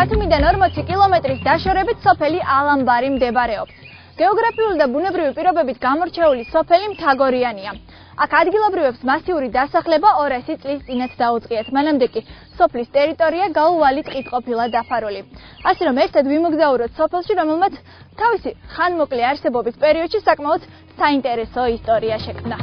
ბათუმიდან 40 კილომეტრის დაშორებით სოფელი ალამბარი მდებარეობს. გეოგრაფიული და ბუნებრივი პირობებით გამორჩეული სოფელი მთაგორიანია. აქ ადგილობრივებს მასიური დასახლება 200 წლის წინათ დაუწყიათ. მანამდე კი სოფლის ტერიტორია გაუვალი ტყით ყოფილა დაფარული. ასე რომ ერთად ვიმოგზაუროთ სოფელში, რომელმაც თავისი ხანმოკლე არსებობის პერიოდში საკმაოდ საინტერესო ისტორია შექმნა.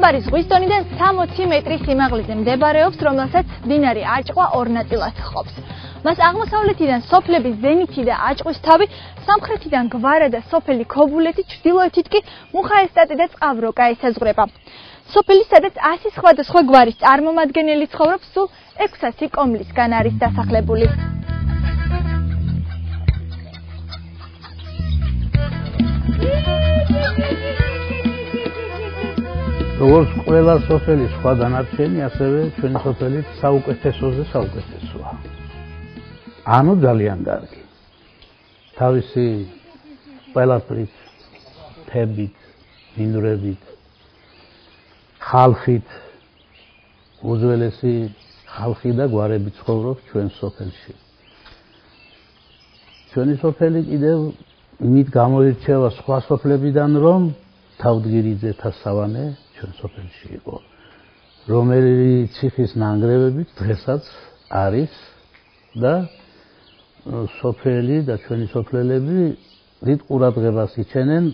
ალამბარი ზღვის დონიდან 60 მეტრის სიმაღლეზე მდებარეობს, რომელსაც მდინარე აჭყვა ორ ნაწილად ჰყოფს. მას აღმოსავლეთიდან სოფლების ზენითი და აჭყვის თავი, სამხრეთიდან გვარა და სოფელი ქობულეთი, ჩრდილოეთით კი მუხაესტატი და წყავროკა ესაზღვრება. სოფელი, სადაც 100 სხვადასხვა გვარის წარმომადგენელი ცხოვრობს, სულ 600 კომლისგან არის დასახლებული. როგორც ყველა სოფელის სხვა დანარჩენი, ასევე ჩვენი სოფელი საუკეთესოზე საუკეთესოა. ანუ ძალიან კარგი. თავისი ყველაფრით, თებით, მინდვრებით, ხალხით, უძველესი ხალხი და გვარები ცხოვრობს ჩვენ სოფელში. ჩვენი სოფელი კიდევ იმით გამოირჩევა სხვა სოფლებიდან, რომ თავდგირიძეთა სავანე ჩვენ სოფელში იყო, რომელიც ციხის ნანგრევებით დღესაც არის და სოფელი და ჩვენი სოფლელები დიდ ყურადღებას იჩენენ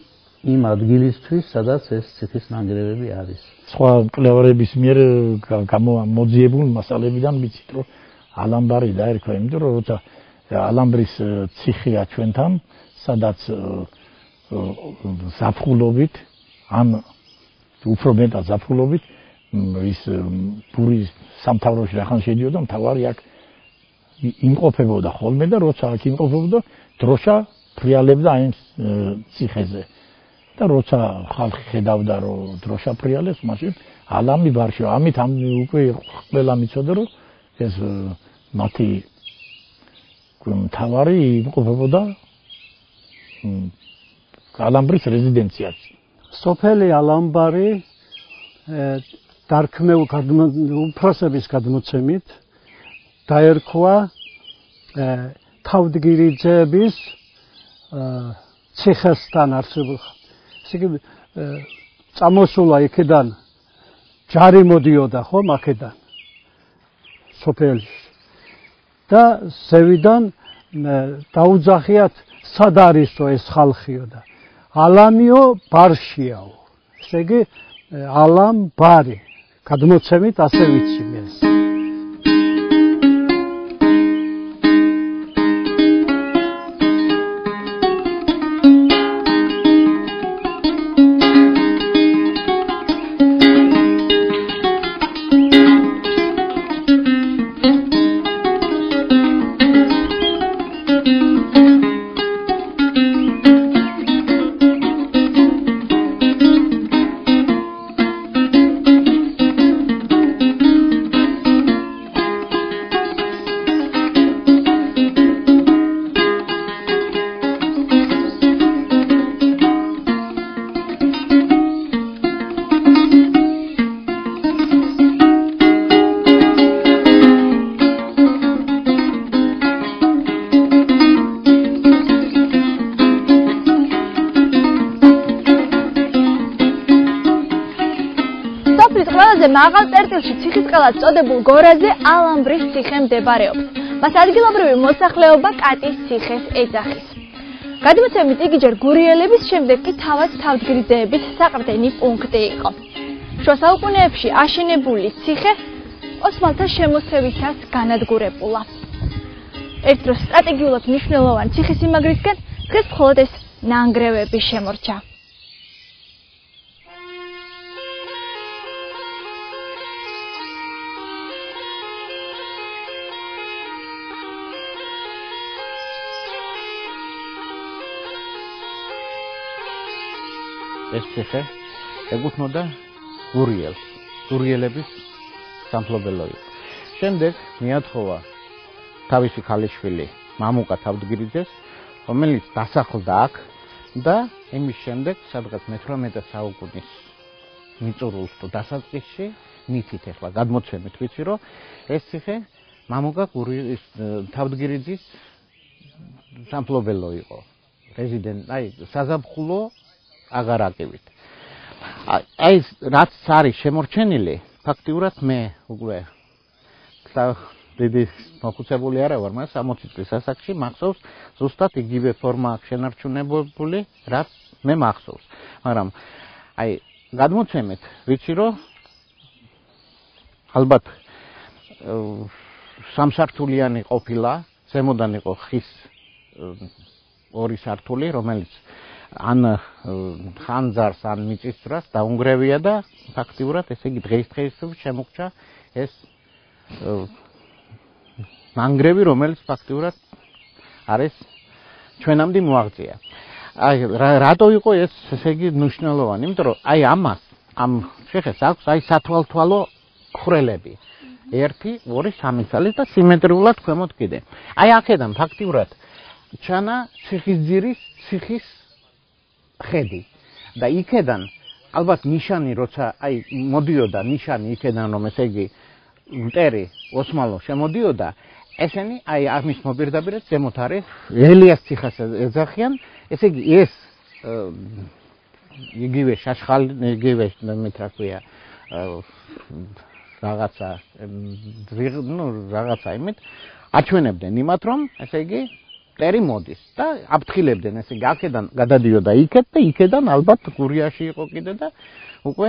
იმ ადგილისთვის, სადაც ეს ციხის ნანგრევები არის. სხვა მკვლევარების მიერ გამოძიებულ მასალებიდან ვიცით, რომ ალამბარი დაერქვა, იმიტომ რომ როცა ალამბრის ციხეა ჩვენთან, სადაც ზაფხულობით ან უფრო მეტად ზაფხულობით ის პურის სამთავროში რახან შედიოდა, მთავარი აქ იმყოფებოდა ხოლმე და როცა აქ იმყოფებოდა, დროშა ფრიალებდა აი ციხეზე. და როცა ხალხი ხედავდა, რომ დროშა ფრიალებს, მაშინ ალამი ბარშა. ამით უკვე ყველა მიცოდა, რომ ეს მათი მთავარი იმყოფებოდა ალამბრის რეზიდენციაში. სოფელი ალამბარი უფროსების გადმოცემით დაერქვა თავდგირიძეების ციხესთან არსებულ. ესე იგი წამოსულა იქიდან ჯარი მოდიოდა ხომ აქედან სოფელში და ზევიდან დაუძახიათ სად არისო ეს ხალხიო და ალამიო ბარშიაო. ესე იგი ალამ ბარი გადმოცემით ასე ვიცი ეს. მაღალ წერტილში ციხისყელად წოდებულ გორაზე ალამბრის ციხე მდებარეობს. მას ადგილობრივი მოსახლეობა კატის ციხეს ეძახის. გადმოცემით იგი ჯერ გურიელების, შემდეგ კი თავად თავდგირიძეების საყრდენი პუნქტი იყო. შუა საუკუნეებში აშენებული ციხე ოსმალთა შემოსევისას განადგურებულა. ერთ დროს სტრატეგიულად მნიშვნელოვანი ციხესიმაგრისგან დღეს მხოლოდ ეს ნანგრევები შემორჩა. ეს ციხე ეკუთვნოდა გურიელს, გურიელების სამფლობელო იყო. შემდეგ მიათხოვა თავისი ქალიშვილი მამუკა თავდგირიძეს, რომელიც დასახლდა აქ და იმის შემდეგ, სადღაც მე-18 საუკუნის მიწურულს თუ დასაწყისში, მითით ახლა გადმოცემით ვიცი, რომ ეს ციხე მამუკა თავდგირიძის სამფლობელო იყო. საზაფხულო აგარაკივით. აი რაც არის შემორჩენილი, ფაქტიურად მე უკვე დიდი მოხუცებული არა ვარ, მაგრამ 60 წლის ასაკში მახსოვს ზუსტად იგივე ფორმა აქვს შენარჩუნებული, რაც მე მახსოვს. მაგრამ აი გადმოცემით ვიცი, რომ ალბათ სამსართულიანი ყოფილა, ზემოდან იყო ხის ორი სართული, რომელიც ან ხანძარს, ან მიწისძვრას დაუნგრევია და ფაქტიურად ესე იგი დღეისდღეობით შემოგჭა ეს მანგრევი, რომელიც ფაქტიურად არის ჩვენამდე მოაღწია. აი რატო იყო ეს ესე იგი მნიშვნელოვანი? იმიტომ რომ აი ამას ამ ციხეს აქვს აი სათვალთვალო ხვრელები. 1, 2, 3 წელი და სიმეტრიულად ქვემოთ კიდე. აი აქედან ფაქტიურად ჩანა ციხისძირის ციხის ხედი და იქედან ალბათ ნიშანი როცა აი მოდიოდა ნიშანი იქედან რომ ესე იგი მტერი ოსმალო შემოდიოდა ესენი აი ამის მოპირდაპირედ ზემოთ არის ელიას ციხეს ეძახიან ესე იგი ეს იგივე შაშხალი იგივე მეც რა ქვია რაღაცა რაღაცა იმით აჩვენებდნენ იმათ რომ ესე იგი მტერი მოდის და აფრთხილებდნენ ესე იგი აქედან გადადიოდა იქეთ და იქედან ალბათ გურიაში იყო კიდე და უკვე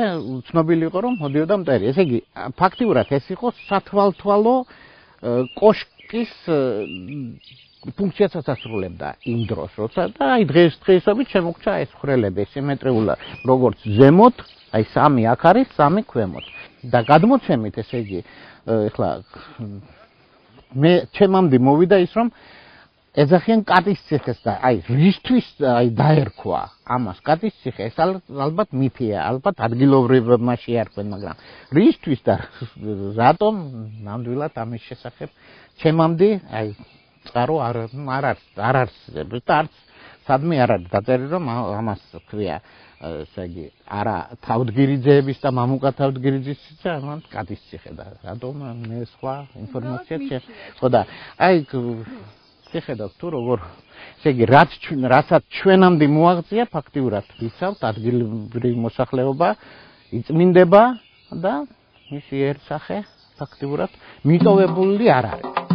ცნობილი იყო რომ მოდიოდა მტერი ესე იგი ფაქტიურად ეს იყო სათვალთვალო კოშკის ფუნქციასაც ასრულებდა იმ დროს როცა და აი დღეისობით შემოგჭა ეს ხვრელები სიმეტრიულად როგორც ზემოთ აი 3 აქ არის 3 ქვემოთ და გადმოცემით ესე იგი ეხლა მე ჩემამდე მოვიდა ის რომ ეძახიან კატის ციხეს და აი რისთვის აი დაერქვა ამას კატის ციხე ეს ალბათ მითია ალბათ ადგილობრივებმა შეარქვენ მაგრამ რისთვის და რატომ ნამდვილად ამის შესახებ ჩემამდე აი წყარო არ არსებობს და არც სადმე არ არის დაწერილი რომ ამას ქვია ესე იგი არა თავდგირიძეების და მამუკა თავდგირიძის ციხე ამან კატის ციხე და რატომ მე სხვა ინფორმაცია ხო და აი შეხედავთ თუ როგორ ესე იგი რასაც ჩვენამდე მოაღწია ფაქტიურად ვიცავთ ადგილობრივი მოსახლეობა იწმინდება და მისი ერსახე ფაქტიურად მიტოვებული არ არის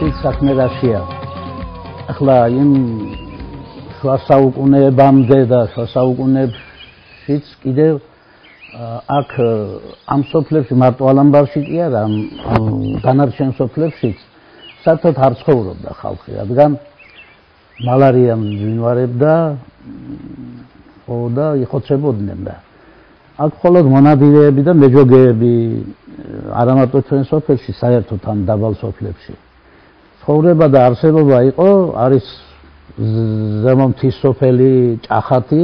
რომელიც საქმე რაშია. ახლა იმ შუა საუკუნეებამდე და შუა საუკუნეებშიც კიდევ აქ ამ სოფლებში მარტო ალამბარში კი არა, განარჩენ სოფლებშიც საერთოდ არ ცხოვრობდა ხალხი, რადგან მალარია მიმდინარეობდა და იხოცებოდნენ და აქ მხოლოდ მონადირეები და მეჯოგეები არა მარტო ჩვენ სოფელში, საერთოდ ამ დაბალ სოფლებში ცხოვრება და არსებობა იყო, არის ზემო მთის სოფელი ჭახათი,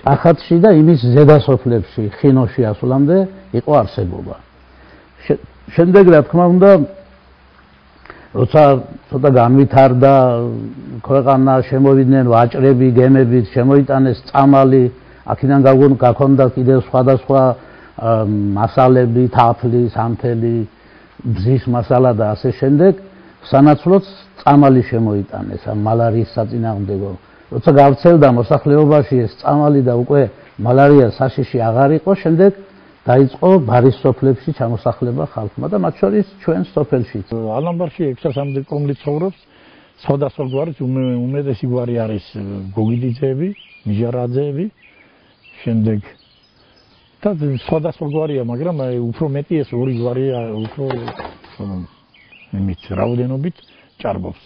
ჭახათში და იმის ზედა სოფლებში, ხინოში ასვლამდე იყო არსებობა. შემდეგ რა თქმა უნდა, როცა ცოტა განვითარდა ქვეყანა, შემოვიდნენ ვაჭრები, გემები, შემოიტანეს წამალი, აქედან გაქონდა კიდევ სხვადასხვა მასალები, თაფლი, სამთელი, ბზის მასალა და ასე შემდეგ, სანაცვლოდ წამალი შემოიტანეს ამ მალარიის საწინააღმდეგო. როცა გავრცელდა მოსახლეობაში ეს წამალი და უკვე მალარია საშიში აღარ იყო, შემდეგ დაიწყო ბარის სოფლებში ჩამოსახლება ხალხმა და მათ შორის ჩვენ სოფელშიც. ალამბარში 600-მდე კომლი ცხოვრობს, სხვადასხვა გვარის უმეტესი გვარი არის გოგიდიძეები, მიჟარაძეები, შემდეგ და სხვადასხვა გვარია, მაგრამ უფრო მეტი ეს ორი გვარია, უფრო იმით რაოდენობით ჭარბობს.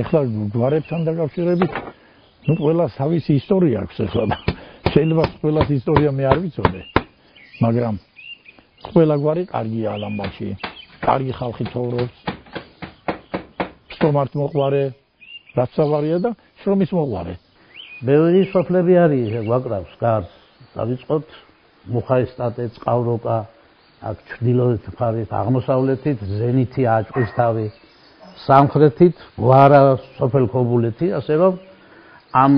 ეხლა გვარებთან დაკავშირებით, ყველა თავისი ისტორია აქვს ეხლა. შეიძლება ყველას ისტორია მე არ ვიცოდე, მაგრამ ყველა გვარი კარგია ალამბარში, კარგი ხალხი ცხოვრობს, სტომართ მოყვარე, რაც სავარია და შრომის მოყვარე. ბევრი სოფლები არის, გვაკრავს გარს, დავიწყოთ მუხაისტატე, წყავროკა, აქ ჩრდილოეთ მხარით, აღმოსავლეთით ზენითი, აჭყისთავი, სამხრეთით გვარა, სოფელ ქობულეთი, ასე რომ ამ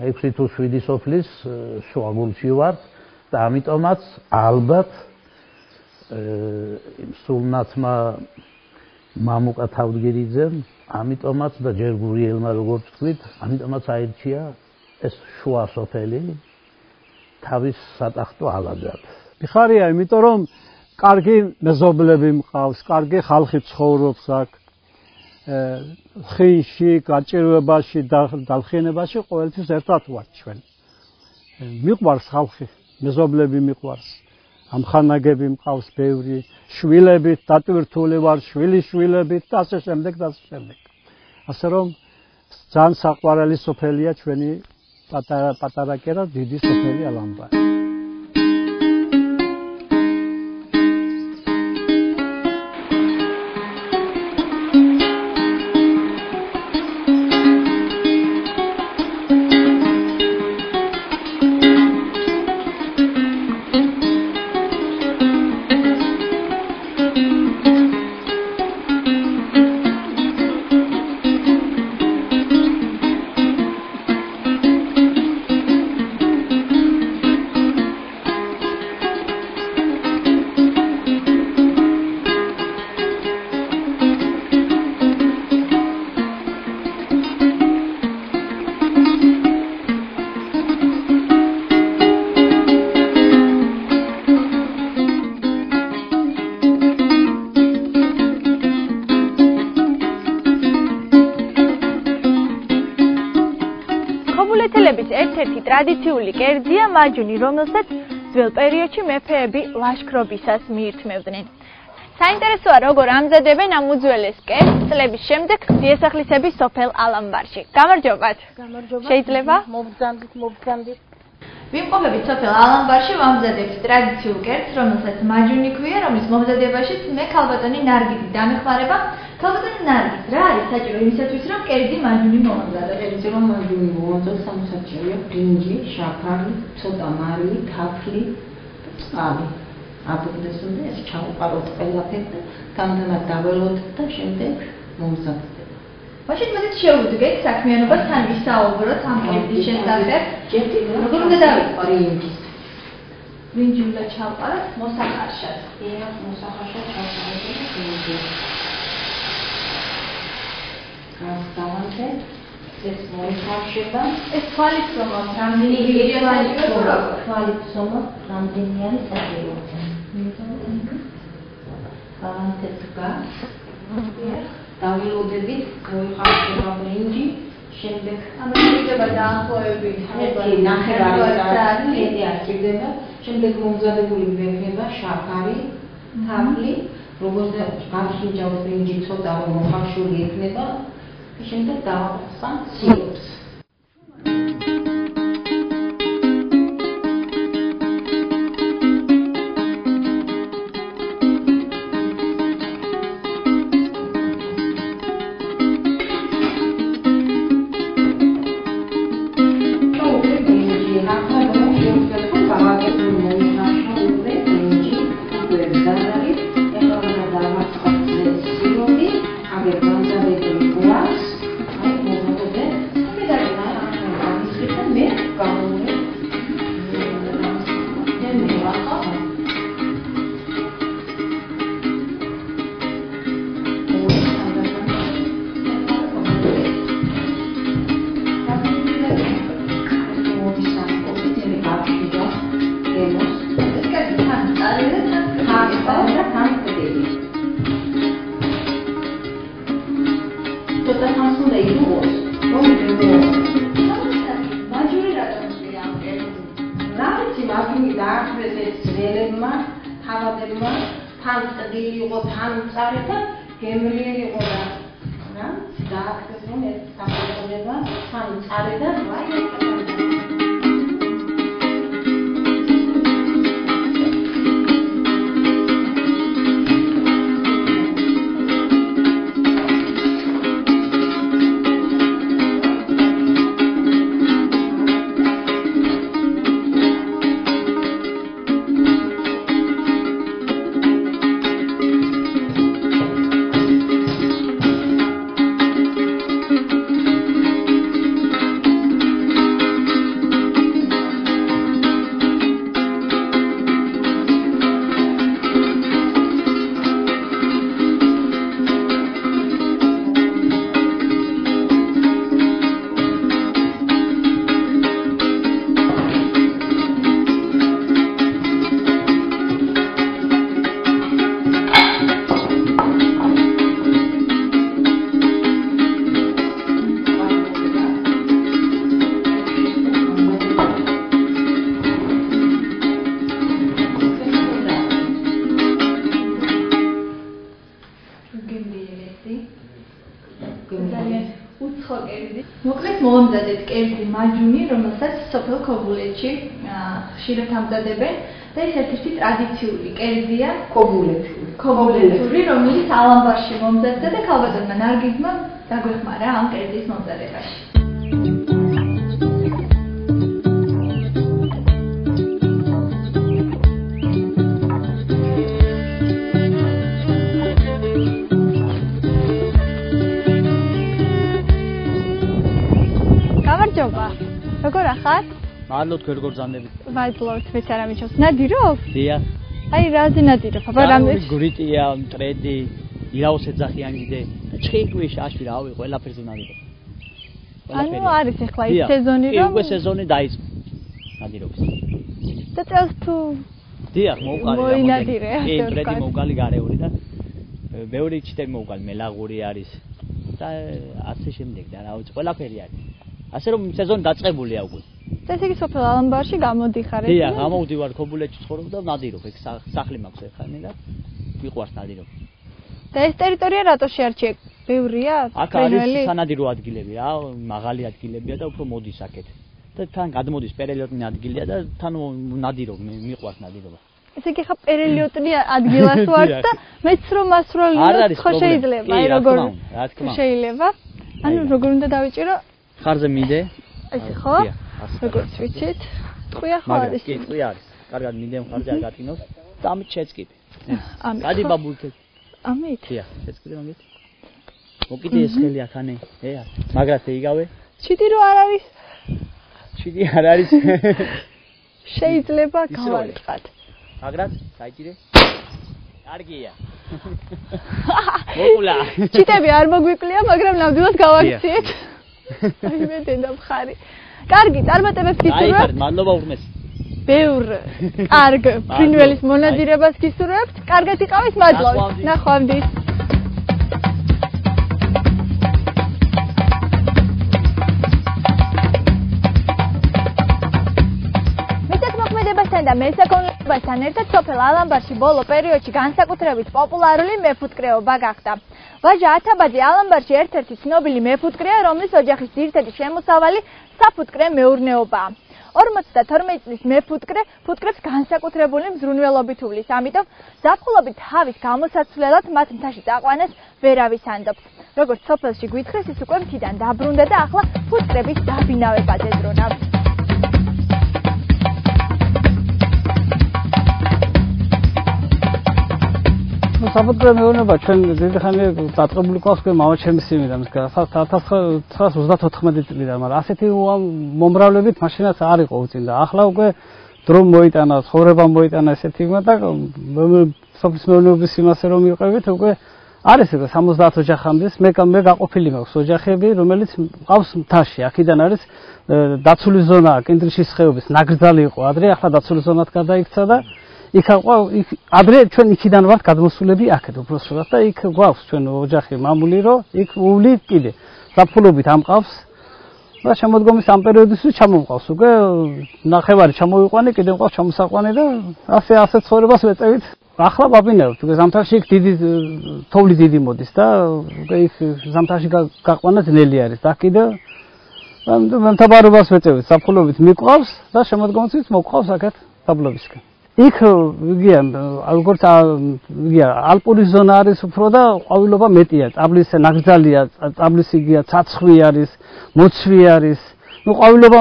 6 თუ 7 სოფლის შუაგულში ვარ და ამიტომაც ალბათ სულნათმა მამუკა თავდგირიძემ, ამიტომაც და ჯერ გურიელმა როგორც ვთქვით, ამიტომაც აირჩია ეს შუა სოფელი თავის სატახტო ალაგად. მიხარია, იმიტომ რომ კარგი მეზობლები მყავს, კარგი ხალხი ცხოვრობს აქ. ხიში, გაჭირვებაში, დალხინებაში ყოველთვის ერთად ვართ ჩვენ. მიყვარს ხალხი, მეზობლები მიყვარს. ამხანაგები მყავს ბევრი, შვილებით დატვირთული ვარ, შვილიშვილებით და ასე შემდეგ და ასე შემდეგ. ასე რომ ძალიან საყვარელი სოფელია ჩვენი პატარა კერა დიდი სოფელი ალამბარი. ერთ-ერთი ტრადიციული კერძია მაჯუნი, რომელსაც ძველ პერიოდში მეფეები ლაშქრობისას მიირთმევდნენ. საინტერესოა, როგორ ამზადებენ ამ უძველეს კერძს წლების შემდეგ ღვთიესახლისების სოფელ ალამბარში. გამარჯობათ. შეიძლება? მოგძანდით. ვიმყოფებით სოფელ ალამბარში, ვამზადებთ ტრადიციულ კერძს, რომელსაც მაჯუნი ქვია, რომლის მომზადებაშიც მე ქალბატონი ნარგიზი დამეხმარება. ქალბატონი ნარგიზ, რა არის საჭირო იმისათვის, რომ კერძი მაჯუნი მომზადდეს? კერძი რომ მაჯუნი მომზადდეს, სამსაჭიროა ბრინჯი, შაქარი, ცოტა მარილი, თაფლი, წყალი. აბუდეს უნდა ეს ჩავყაროთ ყველაფერი და გამდანად დაველოთ და შემდეგ მომზადდება. მაშინ მოდით შევუდგეთ საქმიანობა თან ვისაუბროთ ამ კერძის შესახებ. როგორ უნდა დავიწყოთ? ბრინჯი უნდა ჩავყაროთ მოსახარშად. მოსახარშად ჩავყაროთ ბრინჯი. გავდავანეთ ეს მოიხარშება. ეს თვალისწომა რამდენი გირია თვალისწომა რამდენი არის საჭირო. გავანთეთ გას. დავილოდებით მოიხარება ბრინჯი, შემდეგ ამერიკება დაახლოებით ნახევარი არჩევდება, შემდეგ მომზადებული გვექნება შაქარი, თაფლი, როგორც გამშინჯავს ბრინჯი ცოტა რომ მოხარშული იქნება, შემდეგ დავაყრა სიროფს. მომზადეთ კერძი მაჯუნი, რომელსაც სოფელ ქობულეთში ხშირად ამზადებენ და ეს ერთ-ერთი ტრადიციული კერძია ქობულეთური, რომელიც ალამბარში მომზადდა და ქალბატონმა ნარგიზმა დაგვეხმარა ამ კერძის მომზადებაში. როგორ ახარ? მადლობთ, როგორ გზანდებით? მადლობთ, მეც არ ამიჩავს. ნადირობ? დიახ. აი, რაზე ნადირობ? აბა რამე? გურიტია, მტრედი, ირაოს ეძახიან კიდე. ჭიქი, შაშვი, რავი, ყველაფერს ნადირობ. ანუ არის ახლა ის სეზონი რომ? უკვე სეზონი დაიწყო. ნადირობის. და წელს თუ დიახ, მოვყარი. მოინადირე. კი, მტრედი მოვგალი გარეული და ბევრი ჩიტები მოვგალი, მელაღური არის და ასე შემდეგ და რავი, ყველაფერი არის. ასე რომ სეზონი დაწყებულია უკვე. და ესე იგი სოფელ ალამბარში გამოდიხარ ეს? დიახ, გამოვდივარ ქობულეთში ცხოვრობ და ნადირობ. ეგ სახლი მაქვს ერთხანი და მიყვარს ნადირობ. და ეს ტერიტორია რატო შეარჩიე? ბევრია? აქ არის სანადირო ადგილები რა, მაღალი ადგილებია და უფრო მოდის აქეთ. და თან გადმოდის პერელიოტნი ადგილია და თან ნადირობ, მიყვარს ნადირობა. ესე იგი ხა პერელიოტნი ადგილას ვარ და მეც რომ მასროლინო ხო შეიძლება, აი როგორ შეიძლება? ანუ როგორ უნდა დავიჭირო? ხარზე მიდე. ესე ხო? როგორც ვიცით, ტყვია ხო არის? კი, ტყვია არის. კარგად მიდე ხარზე არ გატკინოს და ამით შეწკიპე. გადი ბაბულთე. ამით? დიახ, შეწკიპე მაგით. მოკიდე ეს ხელი ახანე. ეა, მაგრად ეიგავე. ჩიტი რო არ არის? ჩიტი არ არის. შეიძლება გავარტყათ. მაგრად, დაიჭირე. კარგია. მოკულა. ჩიტები არ მოგვიკლია, მაგრამ ნამდვილად გავაქციეთ. აი მე დედა მხარი. კარგი, წარმატებებს გისურვებთ. აი, მადლობა ურმეს. ბევრ კარგ ფრინველის მონადირებას გისურვებთ. კარგად იყავით, მადლობთ. ნახვამდის. მედიცინასთან და მესაქონლეობასთან ერთად სოფელ ალამბარში ბოლო პერიოდში განსაკუთრებით პოპულარული მეფუტკრეობა გახდა. ვაჟა ათაბაძე ალამბარში ერთ-ერთი ცნობილი მეფუტკრეა, რომლის ოჯახის ძირითადი შემოსავალი საფუტკრე მეურნეობაა. 52 წლის მეფუტკრე ფუტკრებს განსაკუთრებული მზრუნველობით უვლის, ამიტომ ზაფხულობით თავის გამოსაცვლელად მათ მთაში წაყვანას ვერავის ანდობს. როგორც სოფელში გვითხრეს, ის უკვე მთიდან დაბრუნდა და ახლა ფუტკრების დაბინავებაზე ზრუნავ. საფუტკრე მეურნეობა ჩვენ დიდი ხანია დაწყებული ყავს მამაჩემის იმიდან 1934 წლიდან, მაგრამ ასეთი მომრავლებით მაშინაც არ იყო უწინდა. ახლა უკვე დრო მოიტანა, ცხოვრება მოიტანა ესეთი და სოფლის მეურნეობის იმასე რომ მივყევით, უკვე არის 70 ოჯახამდე მე გაყოფილი მაქვს ოჯახები, რომელიც ყავს მთაში. აქედან არის დაცული ზონა, კენტრიშის ხეობის ნაკრძალი იყო ადრე, ახლა დაცული ზონად გადაიქცა და იქ ადრე ჩვენ იქიდან ვართ გადმოსულები აქეთ უბრალოდ და იქ გვაქვს ჩვენ ოჯახი მამული რომ იქ უვლით კიდე საფულობით ამყავს და შემოდგომის ამ პერიოდისთვის ჩამომყავს უკვე ნახევარი ჩამოვიყვანე კიდე მყავს ჩამოსაყვანე და ასე ცხოვრებას ვეწევით ახლა ვაბინავთ უკვე ზამთარში იქ დიდი თოვლი დიდი მოდის და უკვე იქ ზამთარში გაყვანა ძნელი არის და კიდე მთავარობას ვეწევით საფულობით მიყვავს და შემოდგომისთვის მოყვავს აქეთ დაბლობისკენ იქ იგია როგორც იგია ალპური ზონა არის უფრო და ყვავილობა მეტია წაბლის ნაკრძალია წაბლის იგია ცაცხვი არის მოცვი არის ну ყვავილობა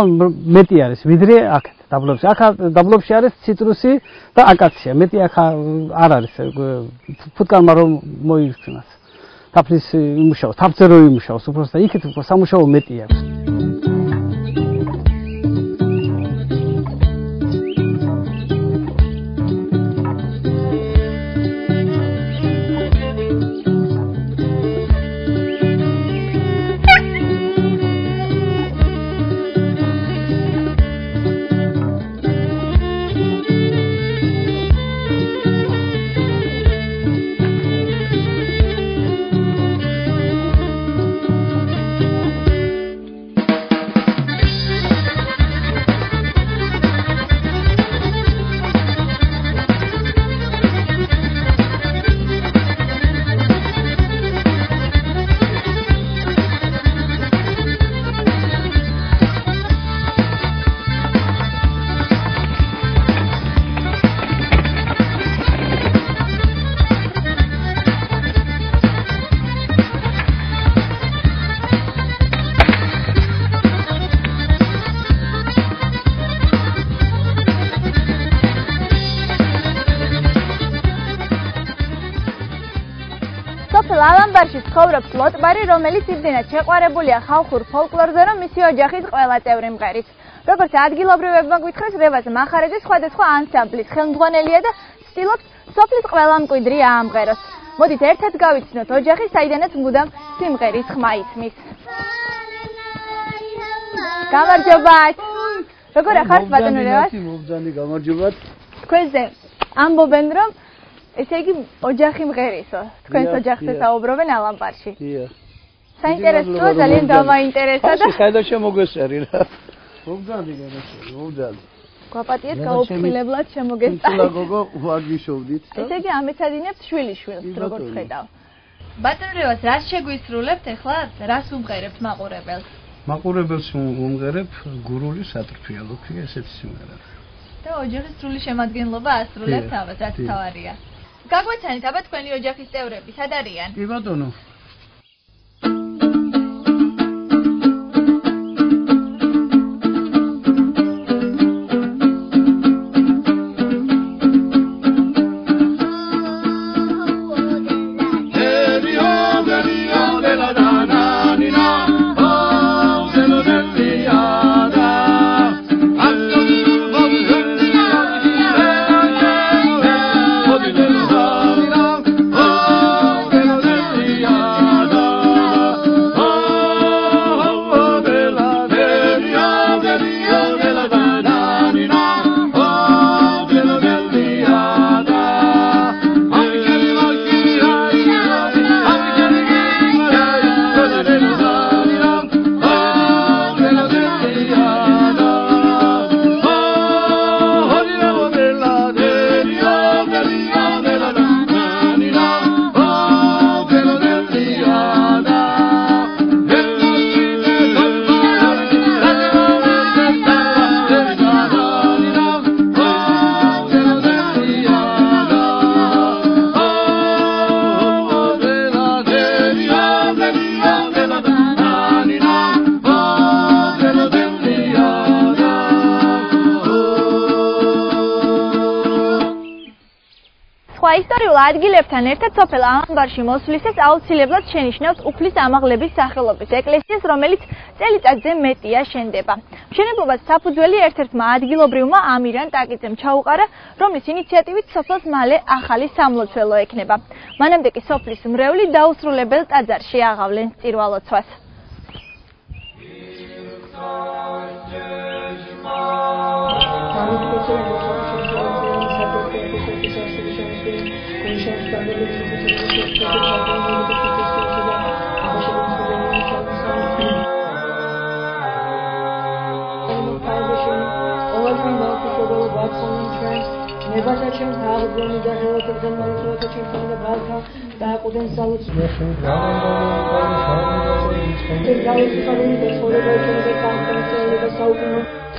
მეტი არის ვიდრე აქ დაბლობში აქ დაბლობში არის ციტრუსი და აკაცია მეტი აქ არ არის ფუტკარმა რომ მოიხსნას თაფლის იმუშაოს თაფზე რო იმუშაოს უფრო და იქით უფრო სამუშაო მეტი აქვს ალამბარში ცხოვრობს ლოტბარი, რომელიც იმდენად შეყვარებულია ხალხურ ფოლკლორზე, რომ მისი ოჯახის ყველა წევრი მღერის. როგორც ადგილობრივებმა გვითხრეს, რევაზ მახარაძე სხვადასხვა ანსამბლის ხელმძღვანელია და ცდილობს სოფლის ყველა მკვიდრი აამღეროს. მოდით ერთად გავიცნოთ ოჯახი, საიდანაც მუდამ სიმღერის ხმა იცმის. გამარჯობათ. როგორ ახართ ბატონო რევაზ? მობძანი გამარჯობათ. თქვენზე ამბობენ რომ ესე იგი ოჯახი მღერისო. თქვენს ოჯახზე საუბრობენ ალამბარში. დიახ. საინტერესოა, ძალიან დამაინტერესა და საერთოდ შემოგვესწერი რა. მობძანი გამარჯობა, მობძანი. გვაპატიეთ გაუფრთხილებლად შემოგესწარი. თულა გოგო ვაგიშოვდით და ესე იგი ამეცადინებთ შვილიშვილს, როგორც ხედავ. ბატონო რევაზ, რას შეგვისრულებთ ახლა? რას უმღერებთ მაყურებელს? მაყურებელს უმღერებ გურული სატრფიალო კი ესეთი სიმღერა. და ოჯახის სრული შემადგენლობა ასრულებთ ამას, რაც თავარია. გაგვეცანით აბა თქვენი ოჯახის წევრები, სად არიან? კი ბატონო. Yeah. ისტორიულ ადგილებთან ერთად სოფელ ალამბარში მოსვლისას აუცილებლად შენიშნავს უფლის ამაღლების სახელობის ეკლესიას, რომელიც წელიწადზე მეტია შენდება. მშენებლობას საფუძველი ერთ-ერთმა ადგილობრივმა ამირან ტაკიძემ ჩაუყარა, რომლის ინიციატივით სოფელს მალე ახალი სამლოცველო ექნება. მანამდე კი სოფლის მრევლი დაუსრულებელ ტაძარში აღავლენ წირვალოცვას. ნებასაჩემ თაღბლონი და ელოთებთან მალოთაჩემ და ბალთა და აყუდენ სალოცველოში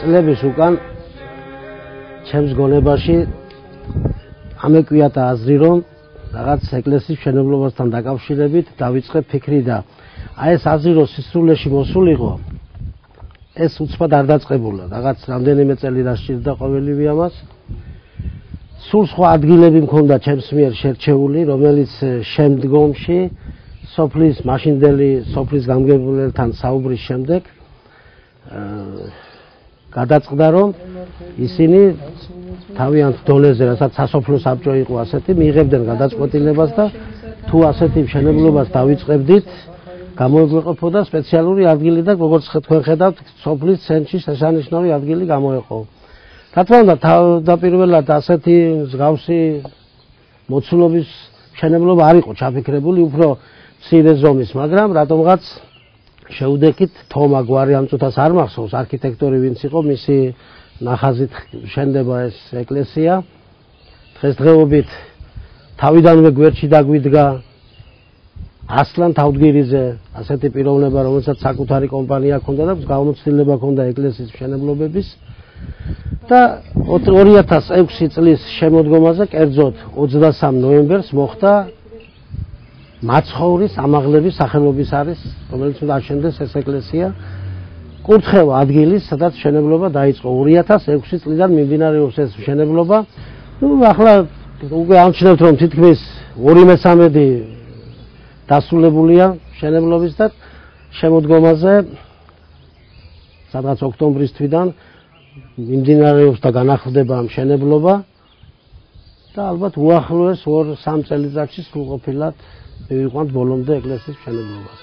წლების უკან ჩემს გონებაში ამეკვიათა აზრი, რომ რაღაც ეკლესიის მშენებლობასთან დაკავშირებით დავიწყე ფიქრი და აი ეს აზრი რომ სისრულეში მოსულიყო, ეს უცბად არ დაწყებულა. რაღაც რამდენიმე წელი დასჭირდა ყოველივე ამას. სულ სხვა ადგილები მქონდა ჩემს მიერ შერჩეული, რომელიც შემდგომში სოფლის მაშინდელი სოფლის გამგებულელთან საუბრის შემდეგ გადაწყდა, რომ ისინი თავიანთ დონეზე, რასაც სასოფლო საბჭო იყო ასეთი, მიიღებდნენ გადაწყვეტილებას და თუ ასეთი მშენებლობას დავიწყებდით, გამოეყოფოდა სპეციალური ადგილი და როგორც თქვენ ხედავთ, სოფლის ცენტრში შესანიშნავი ადგილი გამოეყო. რა თქმა უნდა, თავდაპირველად ასეთი მსგავსი მოცულობის მშენებლობა არ იყო ჩაფიქრებული, უფრო მცირე ზომის, მაგრამ რატომღაც შეუდექით თომა გვარი ამ წუთას არ მახსოვს არქიტექტორი ვინც იყო, მისი ნახაზით შენდება ეს ეკლესია. დღესდღეობით თავიდანვე გვერდში დაგვიდგა ასლან თავდგირიძე, ასეთი პიროვნება, რომელსაც საკუთარი კომპანია ჰქონდა და გამოცდილება ჰქონდა ეკლესიის მშენებლობების. და 2006 წლის შემოდგომაზე, კერძოდ 23 ნოემბერს მოხდა მაცხოვრის ამაღლების სახელობის არის, რომელიც უნდა აშენდეს ეს ეკლესია. კურთხევა ადგილის, სადაც მშენებლობა დაიწყო. 2006 წლიდან მიმდინარეობს ეს მშენებლობა. ახლა უკვე ამჩნევთ, რომ თითქმის 2/3 დასრულებულია მშენებლობის და შემოდგომაზე სადღაც ოქტომბრის თვიდან მიმდინარეობს და განახლდება მშენებლობა და ალბათ უახლოეს 2-3 წელიწადში სრულყოფილად მივიყვანთ ბოლომდე ეკლესიის მშენებლობას.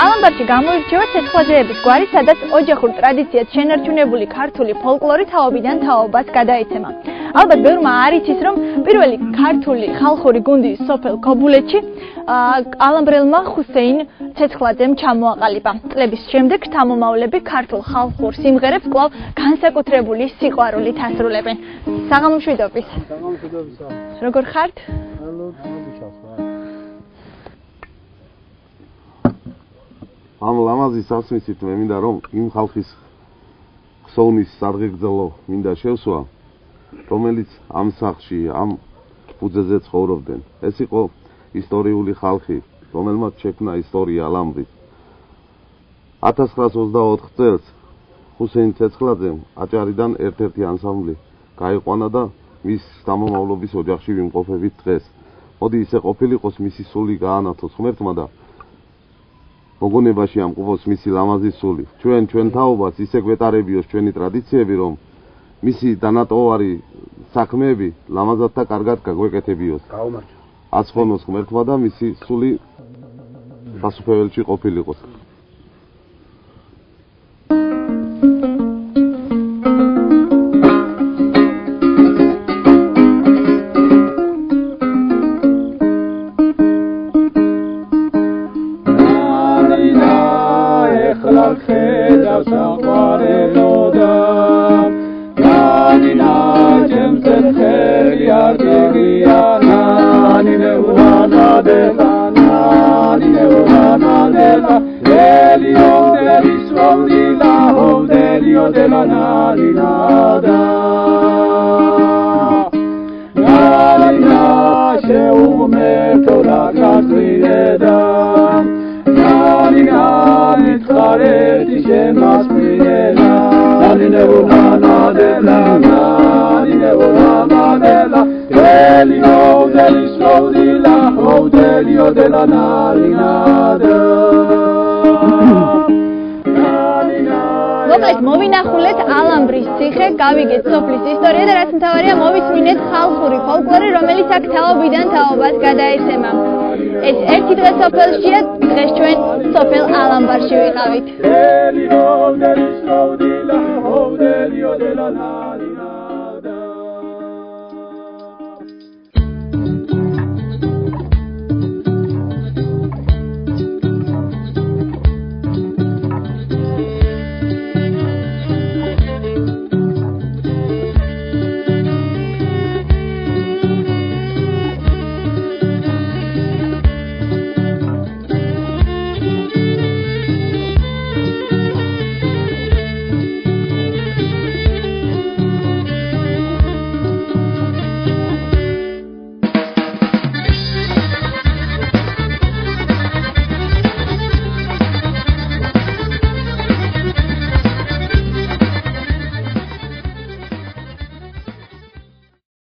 ალამბარში გამოირჩევა ცეცხლაძეების გვარი, სადაც ოჯახურ ტრადიციად შენარჩუნებული ქართული ფოლკლორი თაობიდან თაობას გადაეცემა. ალბათ ბევრმა არ იცის, რომ პირველი ქართული ხალხური გუნდი სოფელ ქობულეთში ალამბრელმა ხუსეინ ცეცხლაძემ ჩამოაყალიბა. წლების შემდეგ შთამომავლები ქართულ ხალხურ სიმღერებს კვლავ განსაკუთრებული სიყვარულით ასრულებენ. საღამომშვიდობის. საღამომშვიდობისა. როგორ ხართ? ამ ლამაზის სასმისით მე მინდა რომ იმ ხალხის ხსოვნის სარგეგრძელო მინდა შევსვა, რომელიც ამ სახლში, ამ ფუძეზე ცხოვრობდნენ. ეს იყო ისტორიული ხალხი, რომელმაც შექმნა ისტორია ალამბრის. 1924 წელს ხუსეინ ცეცხლაძემ აჭარიდან ერთ-ერთი ანსამბლი გაიყვანა და მის შთამომავლობის ოჯახში ვიმყოფებით დღეს. მოდი ისე ყოფილიყოს მისი სული გაანათოს ღმერთმა და მოგონებაში ამყოფოს მისი ლამაზი სული. ჩვენ თაობას ისე გვეტარებიოს ჩვენი ტრადიციები, რომ მისი დანატოვარი საქმეები ლამაზად და კარგად გაგვეკეთებიოს. გაუმარჯო. აცხონოს ღმერთმა და მისი სული სასუფეველში ყოფილიყოს. She más piñera, Nadine volana de la, Nadine volana de la, Delio delislo di la, oh delio de la nalinada. მოკლედ მოვინახულეთ ალამბრის ციხე, გავიგეთ სოფლის ისტორია და რაც მთავარია მოვისმინეთ ხალხური ფოლკლორი, რომელიც აქ თაობიდან თაობას გადაეცემა. ეს ერთი დღე სოფელშია, დღეს ჩვენ სოფელ ალამბარში ვიყავით.